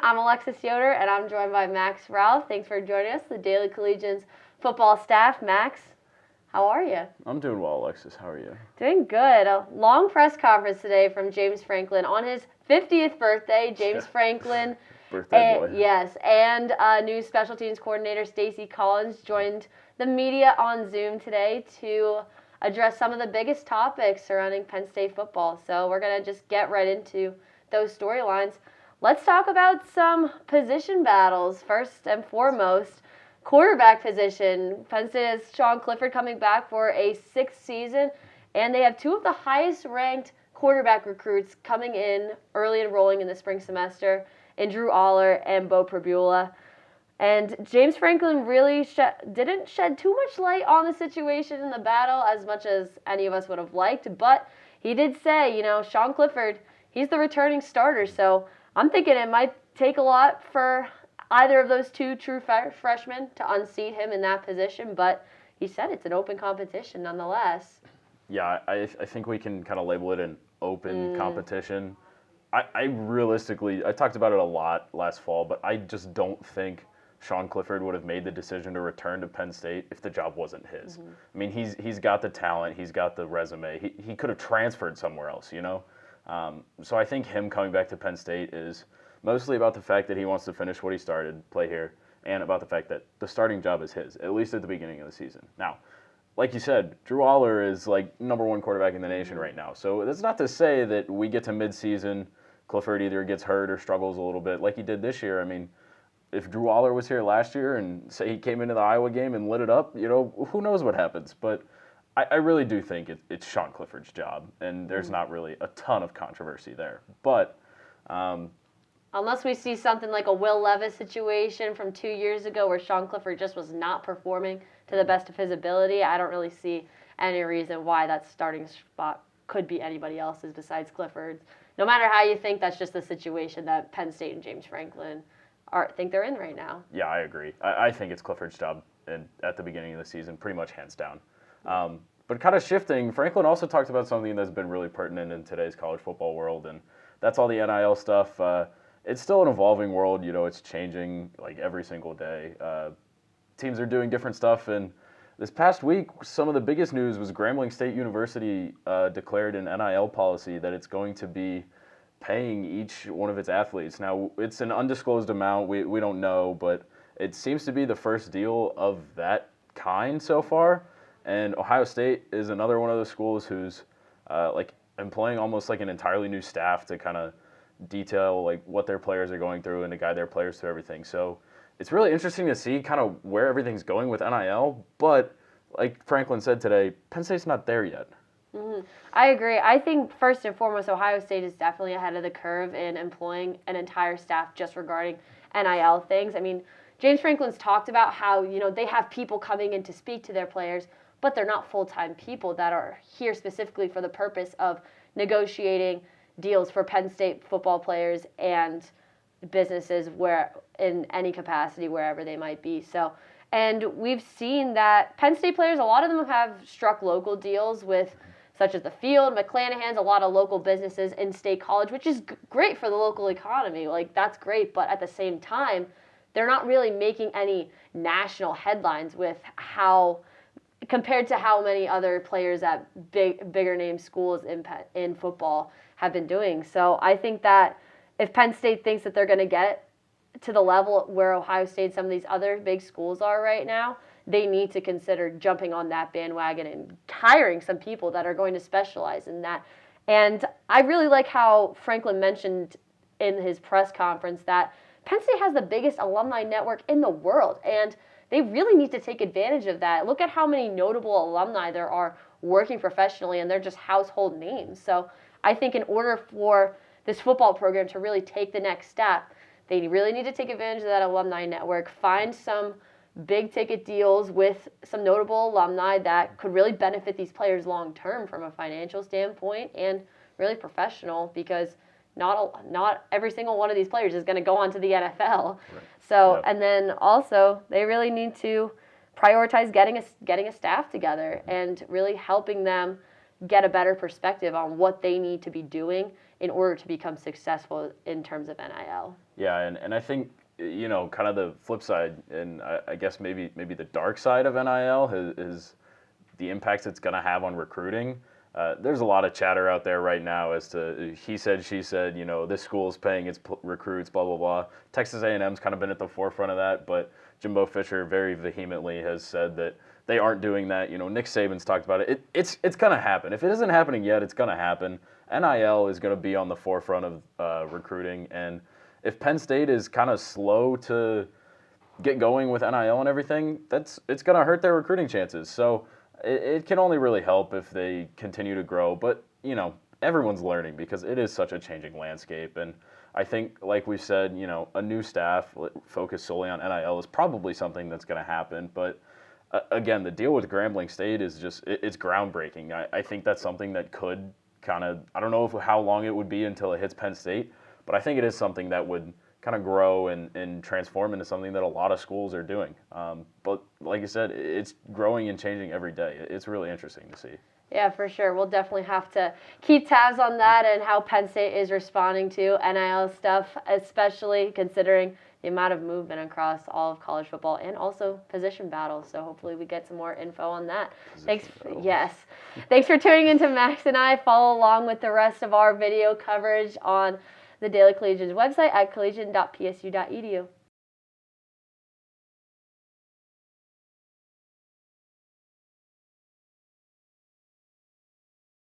I'm Alexis Yoder, and I'm joined by Max Ralph. Thanks for joining us, the Daily Collegian's football staff. Max, how are you? I'm doing well, Alexis. How are you? Doing good. A long press conference today from James Franklin on his 50th birthday. James Franklin. Birthday boy. Yes, and new special teams coordinator Stacey Collins joined the media on Zoom today to address some of the biggest topics surrounding Penn State football. So we're going to just get right into those storylines. Let's talk about some position battles. First and foremost, quarterback position. Penn State has Sean Clifford coming back for a sixth season, and they have two of the highest ranked quarterback recruits coming in early enrolling in the spring semester in Drew Aller and Bo Pribula. And James Franklin really didn't shed too much light on the situation in the battle as much as any of us would have liked, but he did say, Sean Clifford, he's the returning starter, so I'm thinking it might take a lot for either of those two true freshmen to unseat him in that position, but he said it's an open competition nonetheless. Yeah, I think we can kind of label it an open competition. I realistically, I talked about it a lot last fall, but I just don't think Sean Clifford would have made the decision to return to Penn State if the job wasn't his. I mean, he's got the talent, he's got the resume. He could have transferred somewhere else, So I think him coming back to Penn State is mostly about the fact that he wants to finish what he started, play here, and about the fact that the starting job is his, at least at the beginning of the season. Now, like you said, Drew Aller is like #1 quarterback in the nation right now. So that's not to say that we get to midseason, Clifford either gets hurt or struggles a little bit like he did this year. I mean, if Drew Aller was here last year and say he came into the Iowa game and lit it up, who knows what happens. But I really do think it's Sean Clifford's job, and there's not really a ton of controversy there. But unless we see something like a Will Levis situation from 2 years ago where Sean Clifford just was not performing to the best of his ability, I don't really see any reason why that starting spot could be anybody else's besides Clifford's. No matter how you think, that's just the situation that Penn State and James Franklin think they're in right now. Yeah, I agree. I think it's Clifford's job at the beginning of the season, pretty much hands down. But kind of shifting, Franklin also talked about something that's been really pertinent in today's college football world, and that's all the NIL stuff. It's still an evolving world. It's changing like every single day. Teams are doing different stuff, and this past week, some of the biggest news was Grambling State University declared an NIL policy that it's going to be paying each one of its athletes. Now, it's an undisclosed amount. We don't know, but it seems to be the first deal of that kind so far. And Ohio State is another one of those schools who's employing almost like an entirely new staff to kind of detail like what their players are going through and to guide their players through everything. So it's really interesting to see kind of where everything's going with NIL. But like Franklin said today, Penn State's not there yet. I agree. I think first and foremost, Ohio State is definitely ahead of the curve in employing an entire staff just regarding NIL things. I mean, James Franklin's talked about how, they have people coming in to speak to their players, but they're not full-time people that are here specifically for the purpose of negotiating deals for Penn State football players and businesses where in any capacity, wherever they might be. So, and we've seen that Penn State players, a lot of them have struck local deals with such as the Field, McClanahan's, a lot of local businesses in State College, which is great for the local economy. Like, that's great, but at the same time, they're not really making any national headlines with compared to how many other players at bigger name schools in football have been doing. So I think that if Penn State thinks that they're going to get to the level where Ohio State and some of these other big schools are right now, they need to consider jumping on that bandwagon and hiring some people that are going to specialize in that. And I really like how Franklin mentioned in his press conference that Penn State has the biggest alumni network in the world, and they really need to take advantage of that. Look at how many notable alumni there are working professionally, and they're just household names. So I think in order for this football program to really take the next step, they really need to take advantage of that alumni network, find some big ticket deals with some notable alumni that could really benefit these players long term from a financial standpoint and really professional, because not every single one of these players is going to go on to the NFL. Right. So, yep. And then also they really need to prioritize getting a staff together and really helping them get a better perspective on what they need to be doing in order to become successful in terms of NIL. Yeah, and I think, kind of the flip side, and I guess maybe the dark side of NIL is the impacts it's going to have on recruiting. There's a lot of chatter out there right now as to he said, she said, this school is paying its recruits, blah, blah, blah. Texas A&M's kind of been at the forefront of that, but Jimbo Fisher very vehemently has said that they aren't doing that. Nick Saban's talked about it. It's going to happen. If it isn't happening yet, it's going to happen. NIL is going to be on the forefront of recruiting, and if Penn State is kind of slow to get going with NIL and everything, it's going to hurt their recruiting chances. So it can only really help if they continue to grow. But, everyone's learning because it is such a changing landscape. And I think, like we said, a new staff focused solely on NIL is probably something that's going to happen. But, again, the deal with Grambling State is it's groundbreaking. I think that's something that could kind of, I don't know how long it would be until it hits Penn State, but I think it is something that would kind of grow and transform into something that a lot of schools are doing. But like I said, it's growing and changing every day. It's really interesting to see. Yeah, for sure. We'll definitely have to keep tabs on that and how Penn State is responding to NIL stuff, especially considering the amount of movement across all of college football and also position battles. So hopefully we get some more info on that. Thanks for tuning into Max and I. Follow along with the rest of our video coverage on the Daily Collegian's website at collegian.psu.edu.